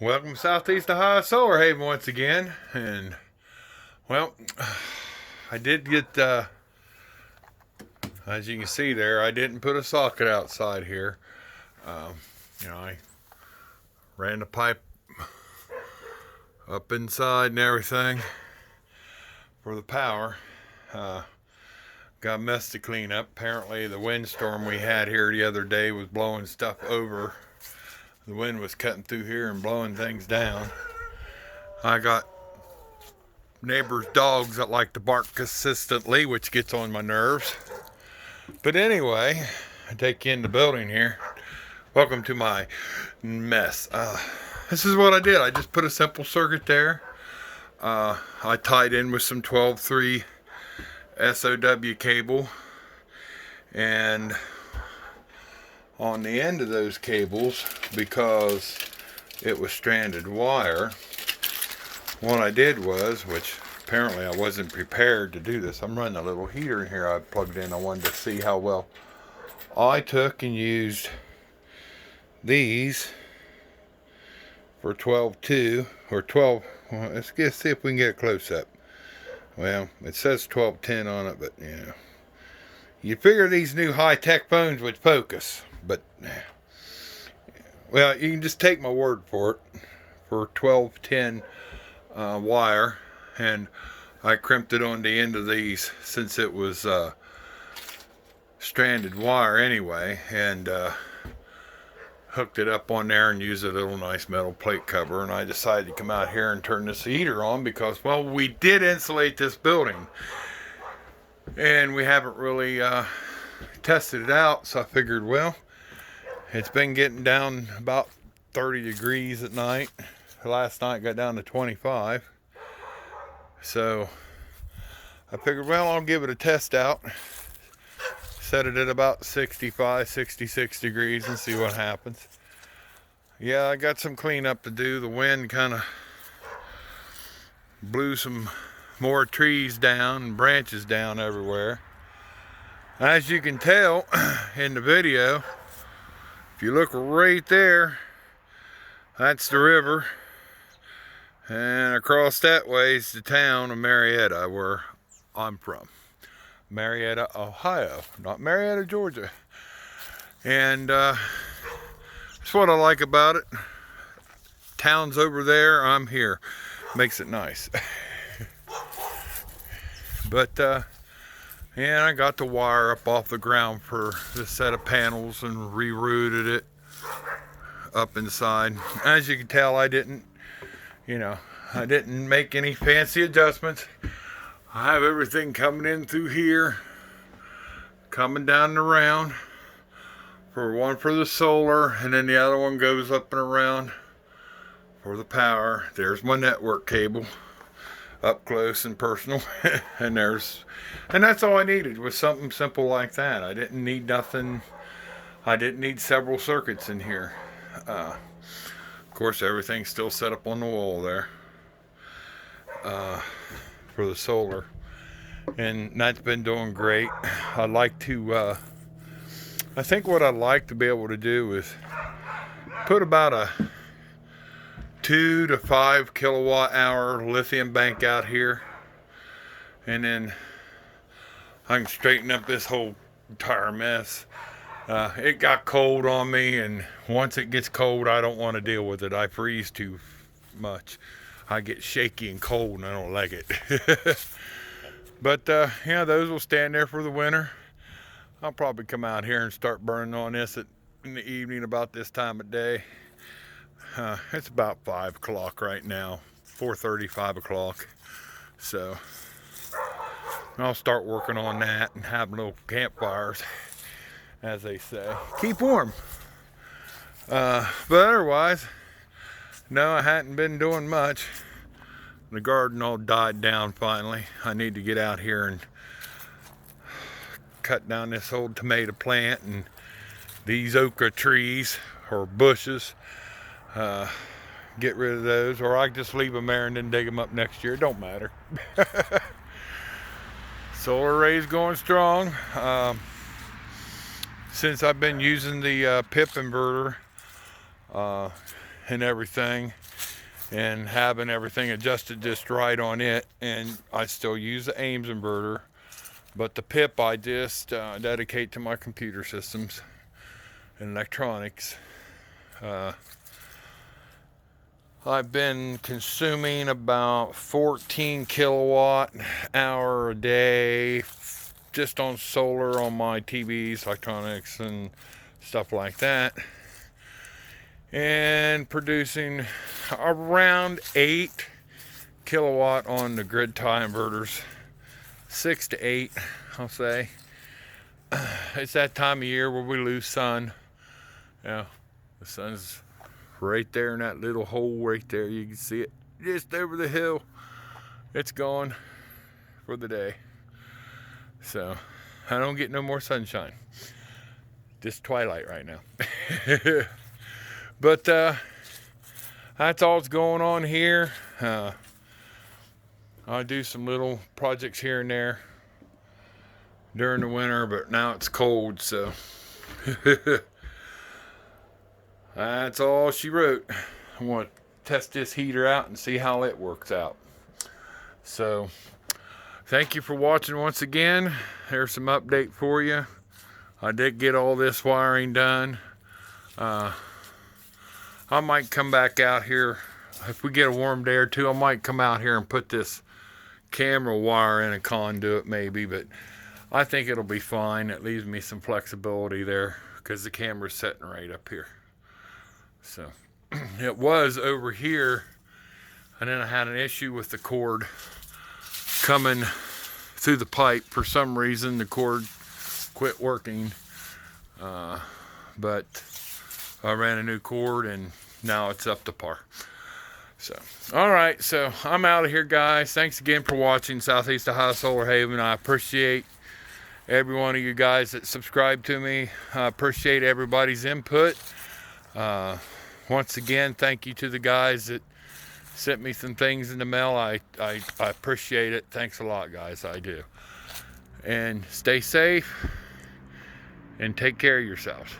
Welcome to Southeast Ohio Solar Haven once again. And, well, I did get, as you can see there, I didn't put a socket outside here. I ran the pipe up inside and everything for the power. Got a mess to clean up. Apparently the windstorm we had here the other day was blowing stuff over. The wind was cutting through here and blowing things down. I got neighbors' dogs that like to bark consistently, which gets on my nerves. But anyway, I take you in the building here. Welcome to my mess. This is what I did. I just put a simple circuit there. I tied in with some 12-3 SOW cable, and on the end of those cables, because it was stranded wire, what I did was, which apparently I wasn't prepared to do this, I'm running a little heater in here I plugged in. I wanted to see how well. I took and used these for 12-2 or 12. Well, let's see if we can get a close up. Well, it says 12-10 on it, but you'd figure these new high-tech phones would focus, but well, you can just take my word for it. For 12-10 wire, and I crimped it on the end of these since it was stranded wire anyway, and hooked it up on there and used a little nice metal plate cover. And I decided to come out here and turn this heater on because, well, we did insulate this building and we haven't really tested it out, so I figured, well, it's been getting down about 30 degrees at night. Last night got down to 25, so I figured, well, I'll give it a test out, set it at about 65, 66 degrees and see what happens. Yeah, I got some cleanup to do. The wind kind of blew some more trees down and branches down everywhere. As you can tell in the video, if you look right there, that's the river, and across that way is the town of Marietta, where I'm from. Marietta, Ohio, not Marietta, Georgia. And that's what I like about it. Town's over there, I'm here. Makes it nice. But yeah, I got the wire up off the ground for this set of panels and rerouted it up inside. As you can tell, I didn't make any fancy adjustments. I have everything coming in through here, coming down and around. For one for the solar, and then the other one goes up and around for the power. There's my network cable, up close and personal. and that's all I needed, was something simple like that. I didn't need nothing. I didn't need several circuits in here. Of course, everything's still set up on the wall there for the solar, and that's been doing great. I'd like to I think what I'd like to be able to do is put about a 2 to 5 kilowatt hour lithium bank out here, and then I can straighten up this whole entire mess. It got cold on me, and once it gets cold, I don't want to deal with it. I freeze too much. I get shaky and cold, and I don't like it. But yeah, those will stand there for the winter. I'll probably come out here and start burning on this in the evening about this time of day. It's about 5 o'clock right now, 4:30, 5 o'clock. So I'll start working on that and having little campfires, as they say. Keep warm. But otherwise, no, I hadn't been doing much. The garden all died down finally. I need to get out here and cut down this old tomato plant and these okra trees or bushes. Get rid of those, or I can just leave them there and then dig them up next year. It don't matter. Solar array's going strong. Since I've been using the PIP inverter, and everything, and having everything adjusted just right on it. And I still use the Ames inverter, but the PIP I just dedicate to my computer systems and electronics. I've been consuming about 14 kilowatt hour a day just on solar on my TVs, electronics, and stuff like that, and producing around 8 kilowatt on the grid tie inverters. 6 to 8, I'll say. It's that time of year where we lose sun. Yeah, the sun's right there in that little hole right there. You can see it just over the hill. It's gone for the day. So I don't get no more sunshine. Just twilight right now. But that's all that's going on here. I do some little projects here and there during the winter, but now it's cold, so that's all she wrote. I want to test this heater out and see how it works out. So thank you for watching once again. Here's some update for you. I did get all this wiring done. I might come back out here if we get a warm day or two. I might come out here and put this camera wire in a conduit maybe, but I think it'll be fine. It leaves me some flexibility there because the camera's sitting right up here. So it was over here, and then I had an issue with the cord coming through the pipe. For some reason the cord quit working, but I ran a new cord and now it's up to par. So all right, so I'm out of here, guys. Thanks again for watching Southeast Ohio Solar Haven. I appreciate every one of you guys that subscribe to me. I appreciate everybody's input. Once again, thank you to the guys that sent me some things in the mail. I appreciate it. Thanks a lot, guys. I do. And stay safe and take care of yourselves.